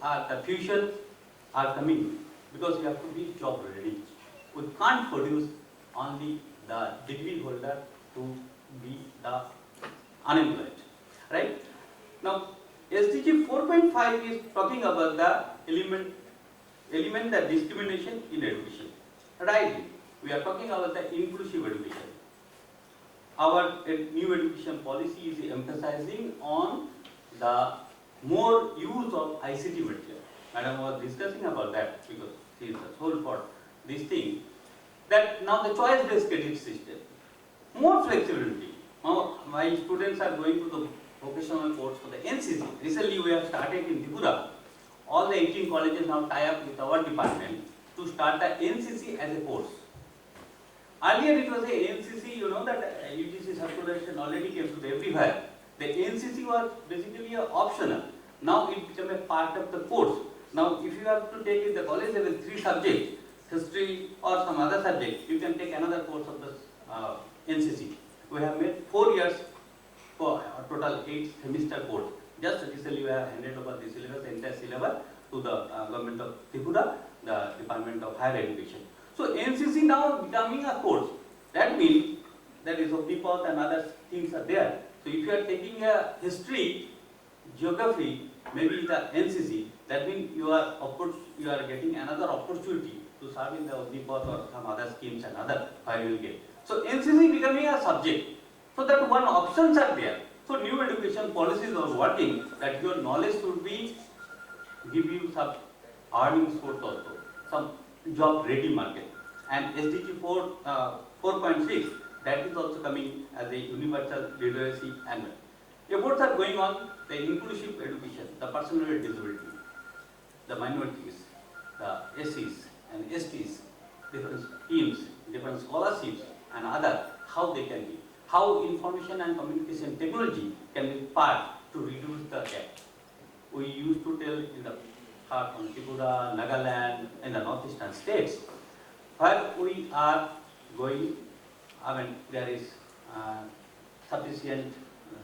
the future are coming because we have to be job ready. We can't produce only the degree holder to be the unemployed, right? Now, SDG 4.5 is talking about the element that discrimination in education. Right? We are talking about the inclusive education. Our new education policy is emphasizing on the more use of ICT material. Madam was discussing about that because she is the soul for this thing. That now the choice-based credit system, more flexibility. Now my students are going to the vocational course for the NCC. Recently we have started in Tripura. All the 18 colleges now tie up with our department to start the NCC as a course. Earlier it was a NCC, you know that UGC circulation already came to everywhere. The NCC was basically optional. Now it became a part of the course. Now if you have to take in the college level 3 subjects, history or some other subject, you can take another course of the NCC. We have made 4 years for a total 8 semester course. Just recently we have handed over the syllabus, entire syllabus to the government of Tripura, the Department of Higher Education. So NCC now becoming a course. That means there is Omnipod and other things are there. So if you are taking a history, geography, maybe the NCC, that means you are getting another opportunity to serve in the Omnipod or some other schemes and other where you will get. So NCC becoming a subject. So that one options are there. So new education policies are working that your knowledge should be give you some earning source also, some job ready market. And SDG 4.6 that is also coming as a universal literacy and efforts are going on the inclusive education, the person with disability, the minorities, the SCs and STs, different schemes, different scholarships and other, how they can be, how information and communication technology can be part to reduce the gap. We used to tell in the from Tripura, Nagaland, and the northeastern states, where we are going, there is sufficient,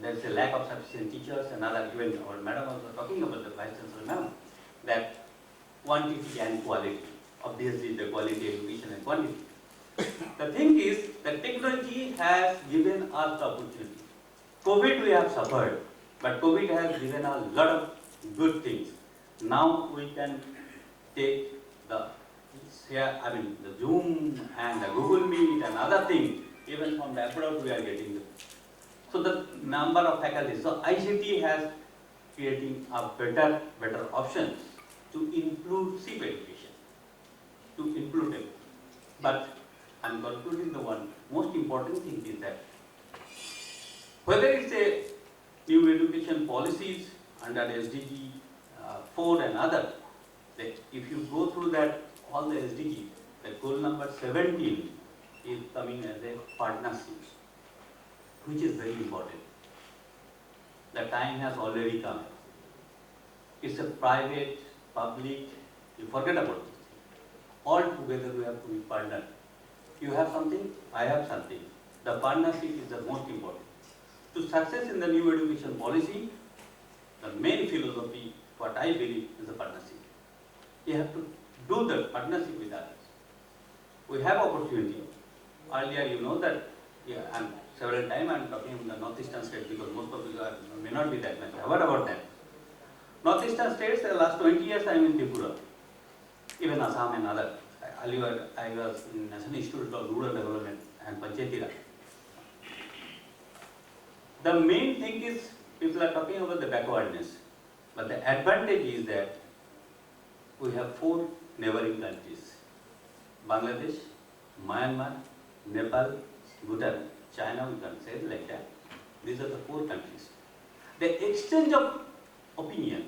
there is a lack of sufficient teachers and other, even our madam was talking about the vice chancellor madam, that quantity and quality, obviously the quality education and quantity. The thing is that technology has given us the opportunity. COVID we have suffered, but COVID has given us a lot of good things. Now we can take the Zoom and the Google Meet and other things, even from the abroad we are getting them. So the number of faculties, so ICT has creating a better options to inclusive education, to include them. But I'm concluding the one most important thing is that whether it's a new education policies under SDG 4 and other, that if you go through that all the SDG, the goal number 17 is coming as a partnership, which is very important. The time has already come. It's a private, public, you forget about it. All together we have to be partnered. You have something, I have something. The partnership is the most important. To success in the new education policy, the main philosophy, what I believe, is the partnership. You have to do the partnership with others. We have opportunity. Earlier, you know that, several times I am talking in the northeastern states because most of you may not be that much. What about that? Northeastern states, the last 20 years I am in Tripura, even Assam and other. Earlier I was in National Institute of Rural Development and Panchayati Raj. The main thing is people are talking about the backwardness, but the advantage is that we have 4 neighboring countries: Bangladesh, Myanmar, Nepal, Bhutan, China, we can say it like that. These are the 4 countries. The exchange of opinion,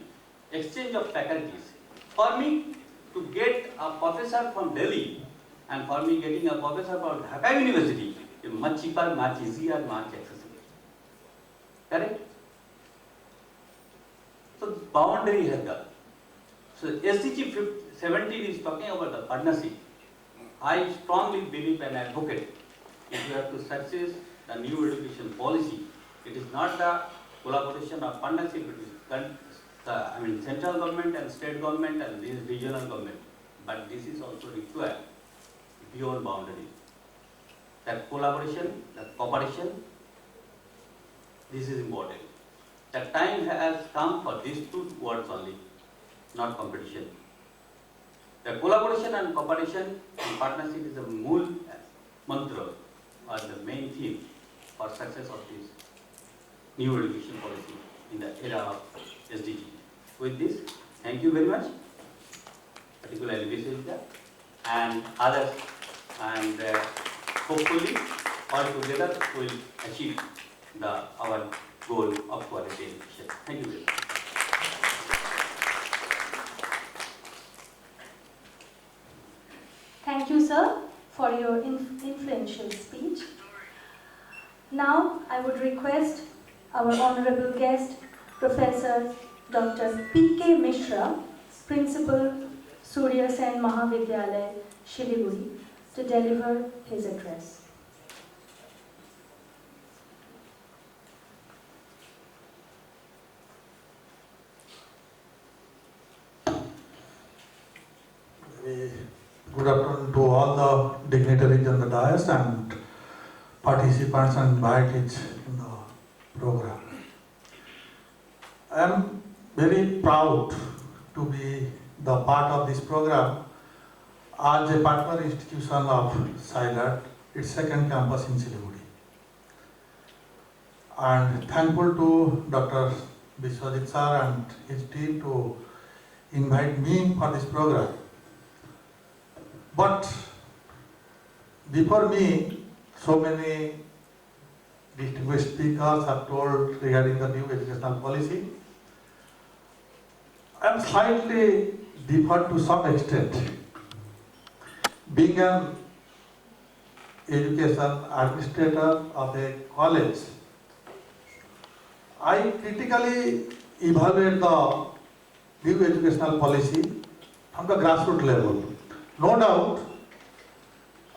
exchange of faculties. For me to get a professor from Delhi and for me getting a professor from Dhaka University is much cheaper, much easier, much accessible. Correct? So boundary has gone. So SDG 17 is talking about the partnership. I strongly believe and advocate if you have to success the new education policy, it is not the collaboration or partnership, it is central government and state government and this regional government, but this is also required beyond boundaries. That collaboration, that cooperation, this is important. The time has come for these two words only, not competition. The collaboration and cooperation and partnership is the mool mantra or the main theme for success of this new education policy in the era of SDG. With this, thank you very much, particularly Viswita and others, and hopefully all together we will achieve our goal of quality education. Thank you very much. Thank you, sir, for your influential speech. Now, I would request our honorable guest, Professor Dr. P.K. Mishra, Principal, Surya Sen Mahavidyalaya, Shiliguri, to deliver his address. Good afternoon to all the dignitaries on the dais and participants and invitees in the program. I am very proud to be the part of this program as a partner institution of SAIARD, its second campus in Siliguri. And thankful to Dr. Biswajit sir and his team to invite me for this program. But before me, so many distinguished speakers have told regarding the new educational policy. I am slightly different to some extent. Being an education administrator of a college, I critically evaluate the new educational policy from the grassroots level. No doubt,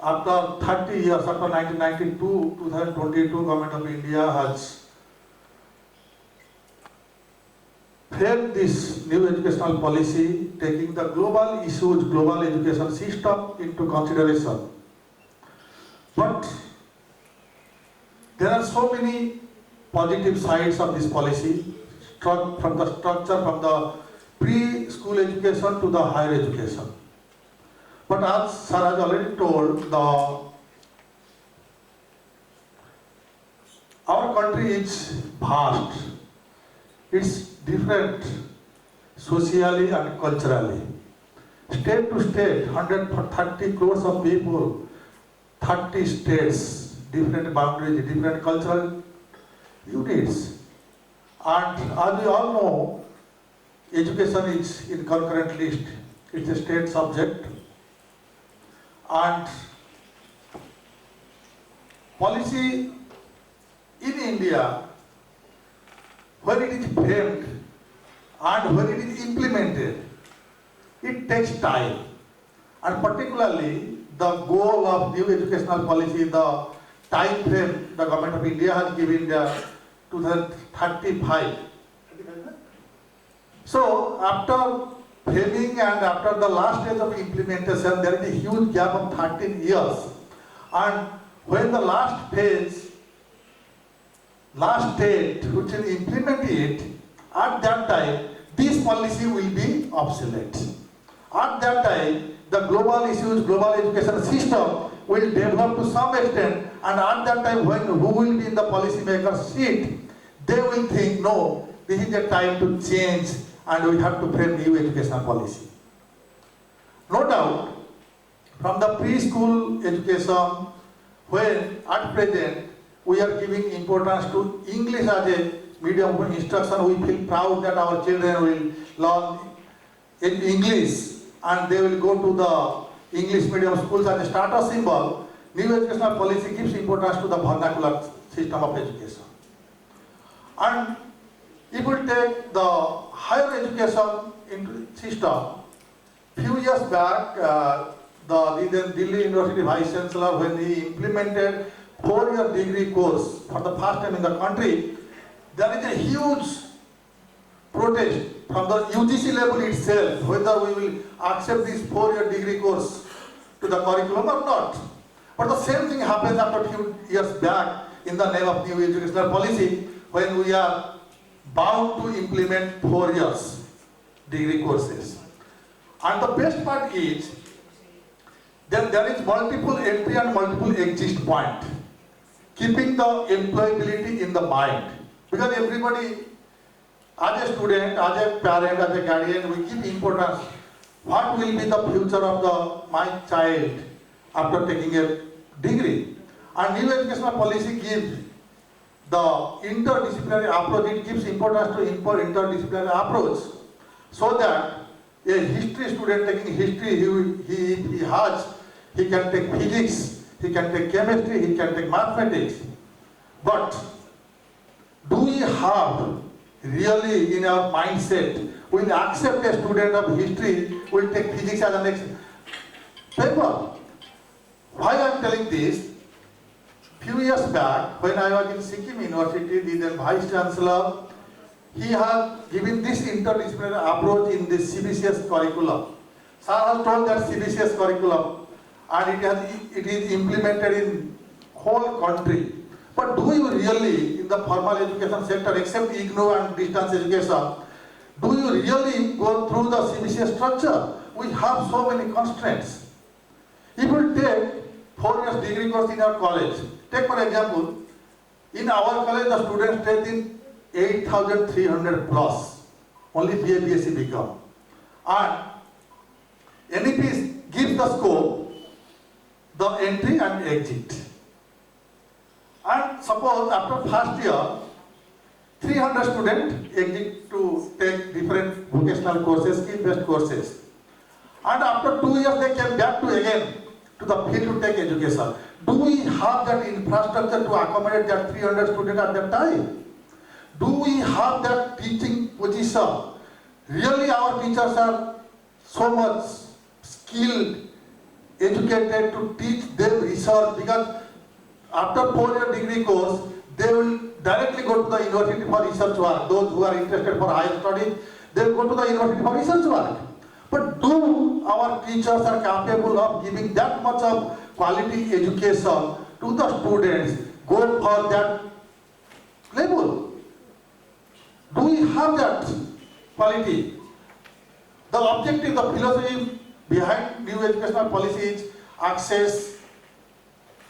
after 30 years, after 1992, 2022, Government of India has framed this new educational policy, taking the global issues, global education system into consideration. But there are so many positive sides of this policy, from the structure, from the pre-school education to the higher education. But as sir has already told, our country is vast. It's different socially and culturally. State to state, 130 crores of people, 30 states, different boundaries, different cultural units. And as we all know, education is in concurrent list. It's a state subject. And policy in India, when it is framed and when it is implemented, it takes time. And particularly the goal of new educational policy, the time frame the Government of India has given, the 2035. So after framing and after the last stage of implementation, there is a huge gap of 13 years. And when the last phase, last state which will implement it, at that time, this policy will be obsolete. At that time, the global issues, global education system will develop to some extent, and at that time, when who will be in the policymaker's seat, they will think, no, this is the time to change and we have to frame new educational policy. No doubt, from the preschool education, when at present we are giving importance to English as a medium of instruction, we feel proud that our children will learn in English and they will go to the English medium schools as a status symbol. New educational policy gives importance to the vernacular system of education. And if we take the higher education into system, few years back, the Delhi University Vice Chancellor, when he implemented 4-year degree course for the first time in the country, there is a huge protest from the UGC level itself, whether we will accept this 4-year degree course to the curriculum or not. But the same thing happens after a few years back in the name of new educational policy, when we are bound to implement 4 years degree courses. And the best part is that there is multiple entry and multiple exit point, keeping the employability in the mind. Because everybody, as a student, as a parent, as a guardian, we give importance. What will be the future of my child after taking a degree? And new educational policy gives the interdisciplinary approach. It gives importance to interdisciplinary approach, so that a history student taking history, he can take physics, he can take chemistry, he can take mathematics. But do we have really in our mindset, we'll accept a student of history will take physics as the next paper? Why I am telling this? Few years back, when I was in Sikkim University, the then Vice Chancellor, he has given this interdisciplinary approach in the CBCS curriculum. Sir has told that CBCS curriculum, and it is implemented in whole country. But do you really, in the formal education sector, except IGNOU and distance education, do you really go through the CBCS structure? We have so many constraints. If you take 4 years degree course in our college, take for example, in our college the student strength in 8,300 plus, only BA, BSc become. And NEP gives the scope, the entry and exit. And suppose after first year, 300 students exit to take different vocational courses, skill-based courses. And after 2 years they came back to again to the field to take education. Do we have that infrastructure to accommodate that 300 students at that time? Do we have that teaching position? Really our teachers are so much skilled, educated to teach them research, because after 4-year degree course, they will directly go to the university for research work. Those who are interested for higher studies, they will go to the university for research work. But do our teachers are capable of giving that much of quality education to the students, go for that level? Do we have that quality? The objective, the philosophy behind new educational policy is access,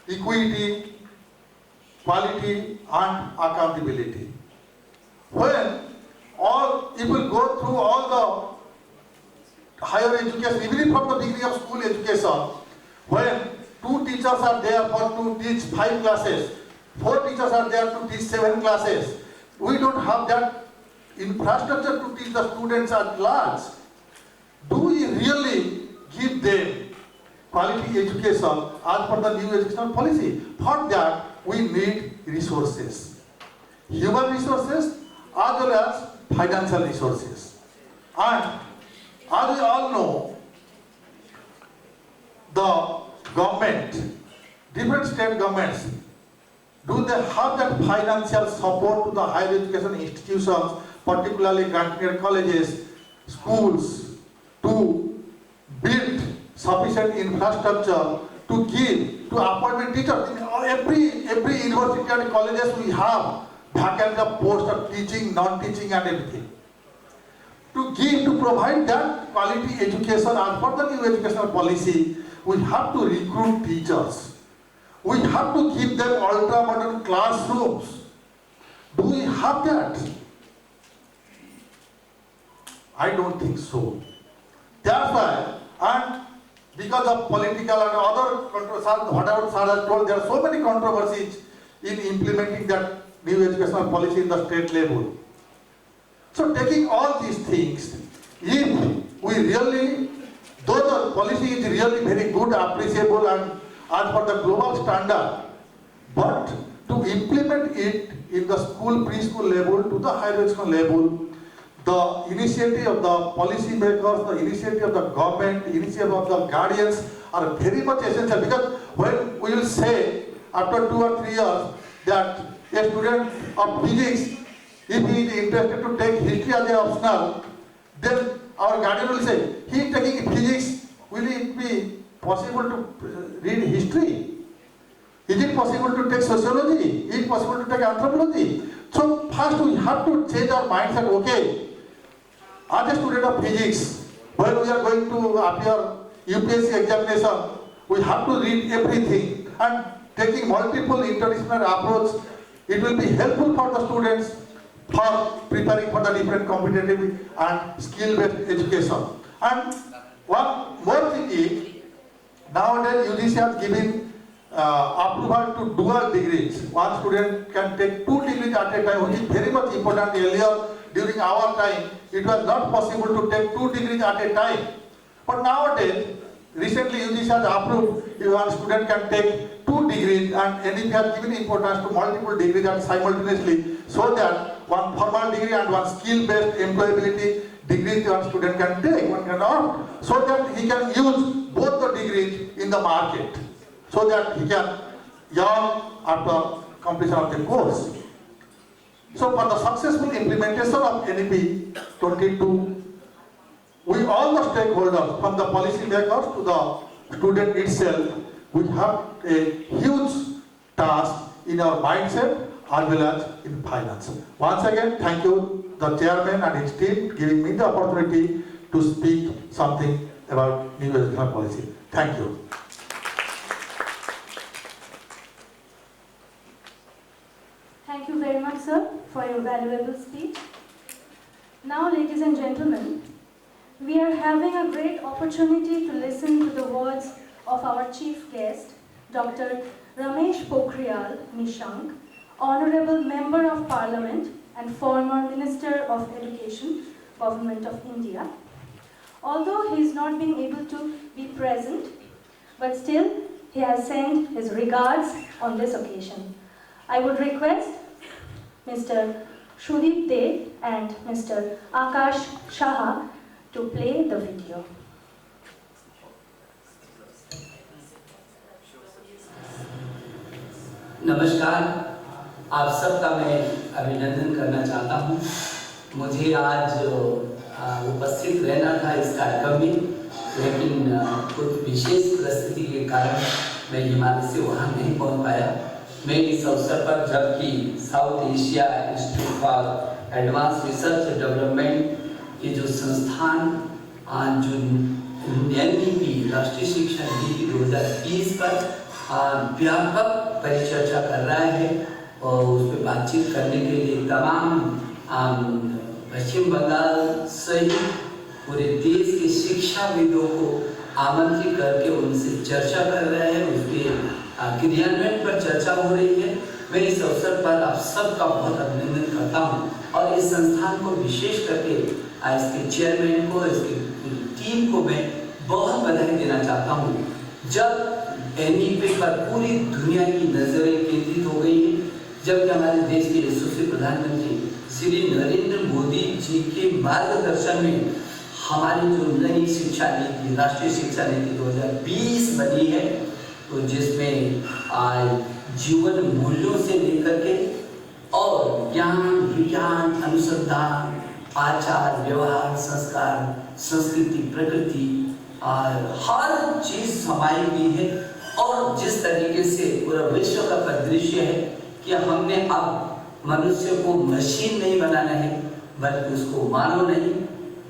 equity, quality and accountability. When all people go through all the higher education, even from the beginning of school education, when 2 teachers are there to teach 5 classes, 4 teachers are there to teach 7 classes, we don't have that infrastructure to teach the students at large. Do we really give them quality education as per the new educational policy? For that, we need resources, human resources as well as financial resources. And as we all know, the government, different state governments, do they have that financial support to the higher education institutions, particularly granted colleges, schools, to build sufficient infrastructure to give to appointment teachers? In every university and colleges we have vacant post of teaching, non-teaching and everything. To provide that quality education as per the new educational policy, we have to recruit teachers. We have to give them ultra-modern classrooms. Do we have that? I don't think so. That's why, and because of political and other controversies, whatever sir has told, there are so many controversies in implementing that new educational policy in the state level. So taking all these things, if we really, though the policy is really very good, appreciable and as per the global standard, but to implement it in the school, preschool level to the higher education level, the initiative of the policy makers, the initiative of the government, the initiative of the guardians are very much essential. Because when we will say after 2 or 3 years that a student of physics, if he is interested to take history as an optional, then our guardian will say, he is taking physics, will it be possible to read history? Is it possible to take sociology? Is it possible to take anthropology? So first we have to change our mindset, okay, as a student of physics, when we are going to appear UPSC examination, we have to read everything, and taking multiple interdisciplinary approach, it will be helpful for the students for preparing for the different competitive and skill-based education. And one more thing is, nowadays UGC has given approval to dual degrees. One student can take 2 degrees at a time, which is very much important. Earlier, during our time, it was not possible to take 2 degrees at a time. But nowadays, recently UGC has approved one student can take 2 degrees, and NEP has given importance to multiple degrees and simultaneously, so that one formal degree and one skill-based employability degree one student can take, one can opt, so that he can use both the degrees in the market, so that he can earn after completion of the course. So for the successful implementation of NEP 22, we all the stakeholders, from the policy makers to the student itself, we have a huge task in our mindset as well as in finance. Once again, thank you, the chairman and his team, giving me the opportunity to speak something about new education policy. Thank you. Thank you very much, sir, for your valuable speech. Now, ladies and gentlemen, we are having a great opportunity to listen to the words of our chief guest, Dr. Ramesh Pokhriyal Nishank, Honorable Member of Parliament and former Minister of Education, Government of India. Although he is not being able to be present, but still he has sent his regards on this occasion. I would request Mr. Shudip De and Mr. Akash Shah to play the video. नमस्कार, आप सबका मैं अभिनंदन करना चाहता हूँ। मुझे आज उपस्थित रहना था इस कार्यक्रम में, लेकिन कुछ विशेष परिस्थिति के कारण मैं हिमालय से वहाँ नहीं पहुँच पाया। मैं इस अवसर पर, जबकि south Asia institute for advance research development ये जो संस्थान जो NEP राष्ट्रीय शिक्षा नीति 2020 पर व्यापक परिचर्चा कर रहा है, और उस पर बातचीत करने के लिए तमाम पश्चिम बंगाल सहित पूरे देश के शिक्षाविदों को आमंत्रित करके उनसे चर्चा कर रहा है, उसके क्रियान्वयन पर चर्चा हो रही है। मैं इस अवसर पर आप सबका बहुत अभिनंदन करता हूँ, और इस संस्थान को विशेष करके इसके चेयरमैन को, इसकी टीम को मैं बहुत बधाई देना चाहता हूँ। जब NEP पर पूरी दुनिया की नजरें केंद्रित हो गई हैं, जबकि हमारे देश के यशस्वी प्रधानमंत्री श्री नरेंद्र मोदी जी के मार्गदर्शन में हमारी जो नई शिक्षा नीति, राष्ट्रीय शिक्षा नीति 2020 बनी है, तो जिसमें जीवन मूल्यों से लेकर के और ज्ञान, विज्ञान, अनुसंधान, आचार, व्यवहार, संस्कार, संस्कृति, प्रकृति हर चीज समाई हुई है। और जिस तरीके से पूरा विश्व का परिदृश्य है कि हमने अब मनुष्य को मशीन नहीं बनाना है, बल्कि उसको मानव नहीं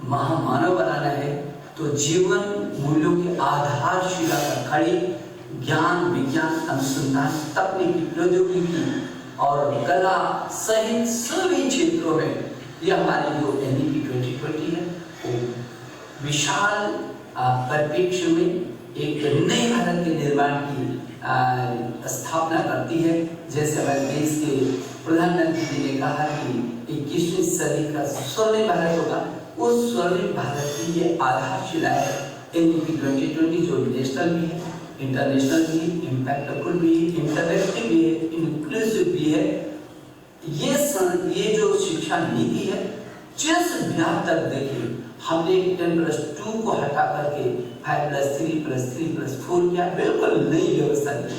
महामानव बनाना है, तो जीवन मूल्यों की आधारशिला पर खड़ी ज्ञान, विज्ञान, अनुसंधान, तकनीकी, प्रौद्योगिकी और कला सहित सभी क्षेत्रों में यह हमारी जो NEP 2020 है वो विशाल परिप्रेक्ष्य में एक नए भारत के निर्माण की स्थापना करती है। जैसे हमारे देश के प्रधानमंत्री जी ने कहा कि 21वीं सदी का स्वर्णिम भारत होगा, उस स्वर्णिम भारत की ये आधारशिला है NEP 2020, जो नेशनल भी है, इंटरनेशनल भी, इम्पैक्टफुल भी, इंटरैक्टिव भी है, इंक्लूसिव भी है। ये जो शिक्षा नीति है, जिस व्याप तक देखिए हमने 10+2 को हटा करके 5+3+3+4 किया, बिल्कुल नई व्यवस्था दी।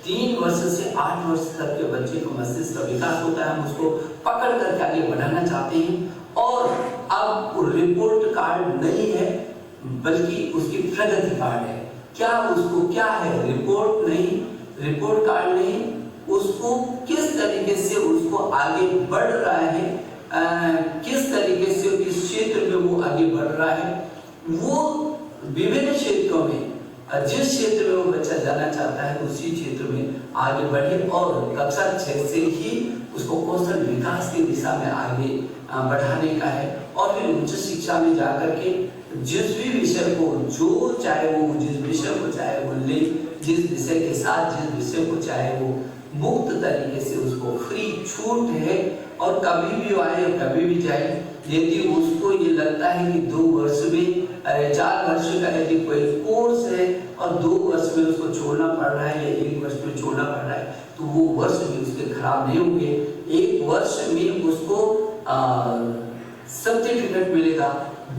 3 वर्ष से 8 वर्ष तक के बच्चे को मस्तिष्क का विकास होता है, हम उसको पकड़ करके आगे बढ़ाना चाहते हैं। और अब रिपोर्ट कार्ड नहीं है, बल्कि उसकी प्रगति कार्ड है। क्या उसको क्या है, रिपोर्ट नहीं, रिपोर्ट कार्ड नहीं, उसको किस तरीके से उसको आगे बढ़ रहा है, किस तरीके से इस क्षेत्र में वो आगे बढ़ रहा है, वो विभिन्न क्षेत्रों में जिस क्षेत्र में वो बच्चा जाना चाहता है उसी क्षेत्र में आगे बढ़े और कक्षा 6 से ही उसको कौशल विकास की दिशा में आगे बढ़ाने का है। और फिर उच्च शिक्षा में जाकर के जिस भी विषय को जो चाहे वो, जिस विषय को चाहे वो ले, जिस विषय के साथ जिस विषय को चाहे वो मुक्त तरीके से उसको फ्री छूट है और कभी भी आए और कभी भी जाए। यदि उसको ये लगता है कि 2 वर्ष में 4 वर्ष का यदि कोई कोर्स है और 2 वर्ष में उसको छोड़ना पड़ रहा है या 1 वर्ष में छोड़ना पड़ रहा है, तो वो वर्ष भी उसके खराब नहीं होंगे। 1 वर्ष में उसको सर्टिफिकेट मिलेगा,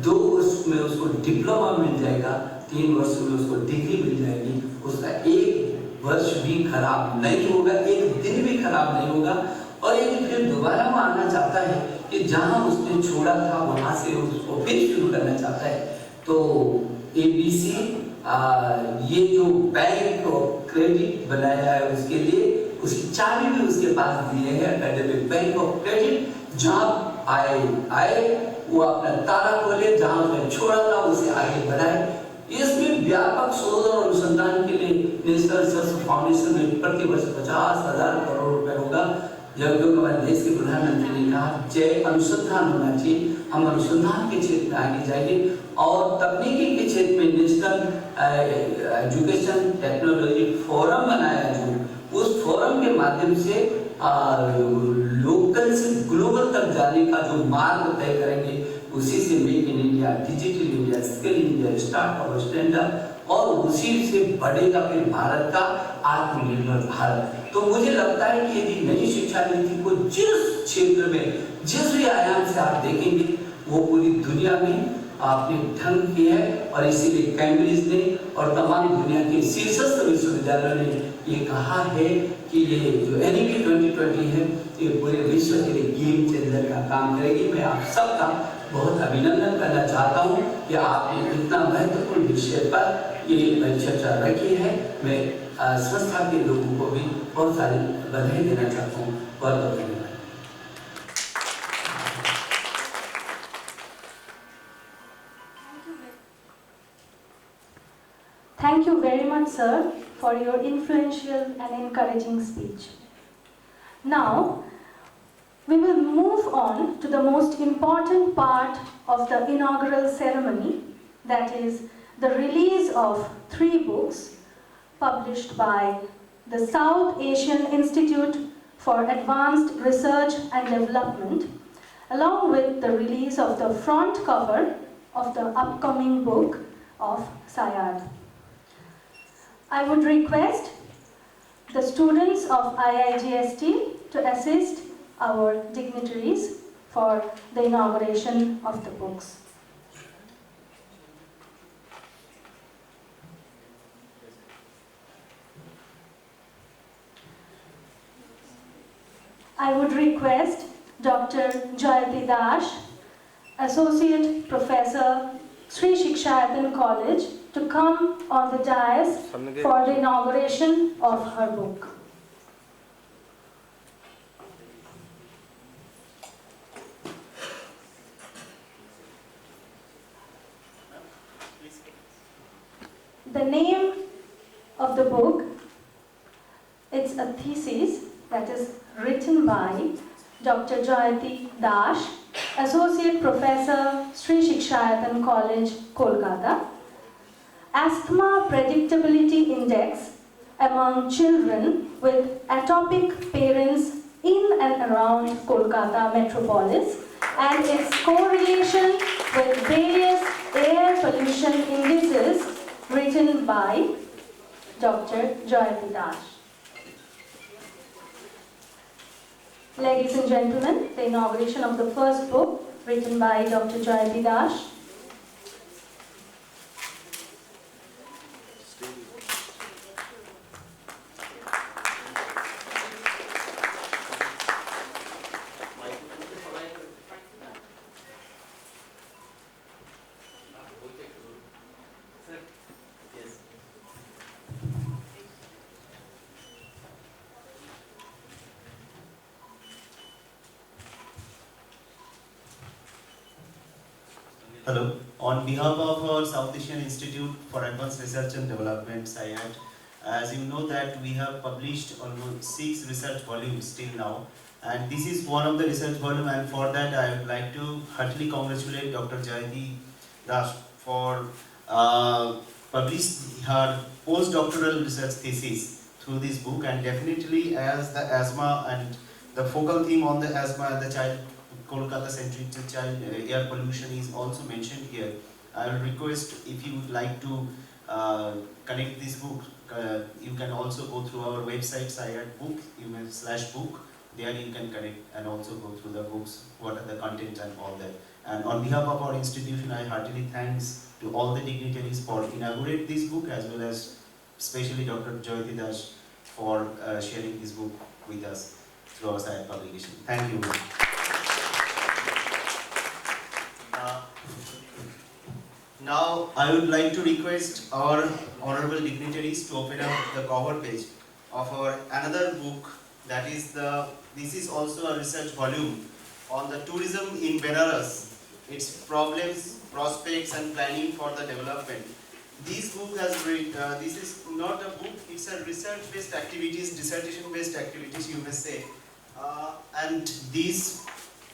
2 वर्ष में उसको डिप्लोमा मिल जाएगा, 3 वर्ष में उसको डिग्री मिल जाएगी। उसका 1 वर्ष भी खराब नहीं होगा, 1 दिन भी खराब नहीं होगा। और यदि फिर दोबारा वो आना चाहता है कि जहां उसने छोड़ा था वहां से उसको फिर शुरू करना चाहता है, तो ABC ये जो बैंक क्रेडिट बनाया है उसके लिए उसकी चाबी भी उसके पास दी है, एकेडमिक बैंक ऑफ क्रेडिट। जहाँ आए वो अपना ताला खोले, जहाँ उसने छोड़ा था उसे आगे बढ़ाए। इसमें व्यापक शोध और अनुसंधान के लिए नेशनल रिसर्च फाउंडेशन में प्रति वर्ष 50,000 करोड़ रुपए होगा। जब हमारे देश के प्रधानमंत्री ने कहा जय अनुसंधान होना चाहिए, हम अनुसंधान के क्षेत्र में आगे जाएंगे और तकनीकी के क्षेत्र में नेशनल एजुकेशन टेक्नोलॉजी फोरम बनाया, जो उस फोरम के माध्यम से लोकल से ग्लोबल तक जाने का जो मार्ग तय करेंगे, उसी से make in India, digital India, skill India, startup, stand up, और उसी से बढ़ेगा फिर भारत का आत्मनिर्भर भारत। तो मुझे लगता है कि यदि नई शिक्षा नीति को जिस क्षेत्र में जिस भी आयाम से आप देखेंगे वो पूरी दुनिया में आपने ढंग किया है। और इसीलिए कैम्ब्रिज ने और तमाम दुनिया के शीर्षस्थ विश्वविद्यालयों ने ये कहा है कि ये जो NEP 2020 है ये पूरे विश्व के लिए गेम चेंजर का काम करेगी। मैं आप सबका बहुत अभिनंदन करना चाहता हूँ कि आपने इतना महत्वपूर्ण विषय पर ये चर्चा रखी है। मैं संस्था के लोगों को भी बहुत सारी बधाई देना चाहता हूँ। बहुत बहुत धन्यवाद। Thank you very much, sir, for your influential and encouraging speech. Now, we will move on to the most important part of the inaugural ceremony, that is the release of 3 books published by the South Asian Institute for Advanced Research and Development, along with the release of the front cover of the upcoming book of SAIARD. I would request the students of IIGST to assist our dignitaries for the inauguration of the books. I would request Dr. Jayati Dash, Associate Professor, Sri Shikshayapan College, to come on the dais for the inauguration of her book. The name of the book, it's a thesis that is written by Dr. Jayati Dash, Associate Professor, Sri Shikshayapan College, Kolkata. Asthma Predictability Index among children with atopic parents in and around Kolkata metropolis and its correlation with various air pollution indices, written by Dr. Jayati Dash. Ladies and gentlemen, the inauguration of the first book written by Dr. Jayati Dash. Hello. On behalf of our South Asian Institute for Advanced Research and Development, SAIARD, as you know that we have published almost 6 research volumes till now, and this is one of the research volume, and for that I would like to heartily congratulate Dr. Jayati Das for published her postdoctoral research thesis through this book, and definitely as the asthma and the focal theme on the asthma and the child Kolkata centric to child air pollution is also mentioned here. I will request if you would like to connect this book, you can also go through our website SAIARD book, /book. There you can connect and also go through the books, what are the content and all that. And on behalf of our institution, I heartily thanks to all the dignitaries for inaugurate this book, as well as especially Dr. Jayati Das for sharing this book with us through our SAIARD publication. Thank you. Now I would like to request our honorable dignitaries to open up the cover page of our another book, that is this is also a research volume on the tourism in Benares, its problems, prospects and planning for the development. This book this is not a book, it's a research based activities, dissertation based activities you may say, and this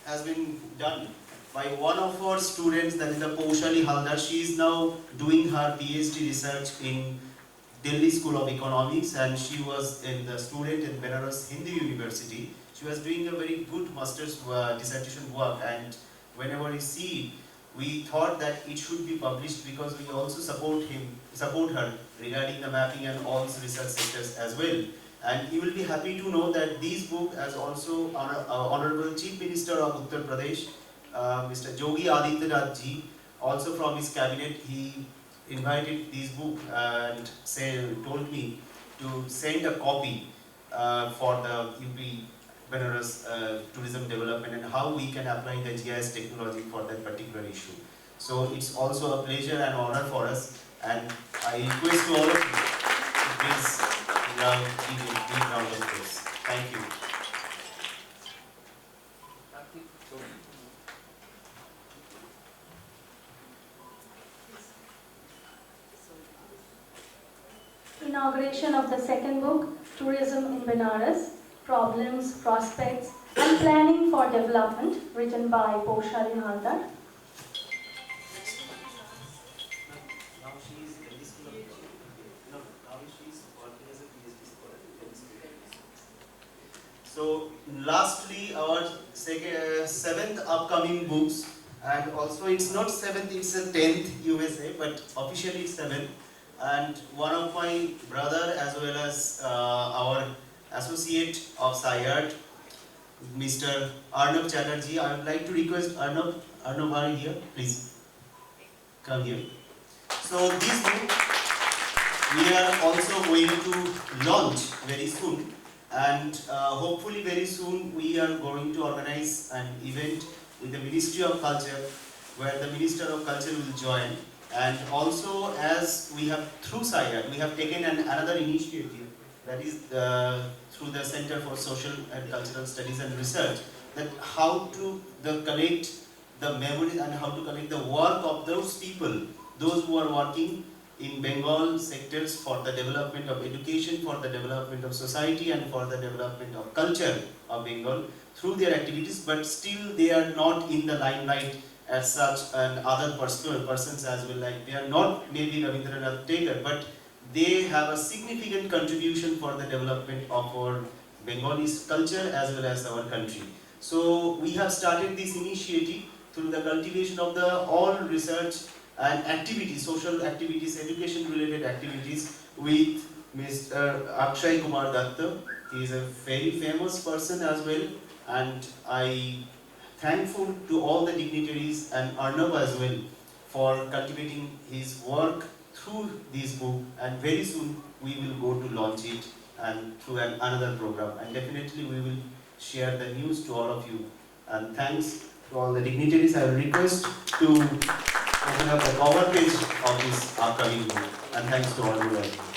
has been done by one of our students, that is the Paushali Haldar. She is now doing her PhD research in Delhi School of Economics, and she was the student in Benares Hindu University. She was doing a very good master's dissertation work, and whenever we see it, we thought that it should be published, because we also support her regarding the mapping and all the research sectors as well. And you will be happy to know that this book has also Honorable Chief Minister of Uttar Pradesh, Mr. Yogi Adityanath ji, also from his cabinet, he invited this book and told me to send a copy for the UP Benares tourism development and how we can apply the GIS technology for that particular issue. So it's also a pleasure and honor for us, and I request to all of you to please give a big round of applause. Thank you. Inauguration of the second book, Tourism in Benares, Problems, Prospects and Planning for Development, written by Paushali Haldar. So lastly, our seventh upcoming books, and also it's not 7th, it's the 10th you may say, but officially it's 7th. And one of my brother as well as our associate of SAIARD, Mr. Arnab Chatterjee, I would like to request Arnab are you here? Please come here. So this book we are also going to launch very soon, and hopefully very soon we are going to organize an event with the Ministry of Culture, where the Minister of Culture will join. And also, as we have through SAIARD, we have taken another initiative, that is through the Center for Social and Cultural Studies and Research, that how to collect the memories and how to collect the work of those people, those who are working in Bengal sectors for the development of education, for the development of society and for the development of culture of Bengal through their activities, but still they are not in the limelight as such, and other persons as well, like they are not maybe Rabindranath Tagore, but they have a significant contribution for the development of our Bengali culture as well as our country. So we have started this initiative through the cultivation of the all research and activities, social activities, education related activities with Mr. Akshay Kumar Datta. He is a very famous person as well, and I thankful to all the dignitaries and Arnab as well for cultivating his work through this book, and very soon we will go to launch it and through another program, and definitely we will share the news to all of you. And thanks to all the dignitaries. I will request to open up the cover page of this upcoming book, and thanks to all of you.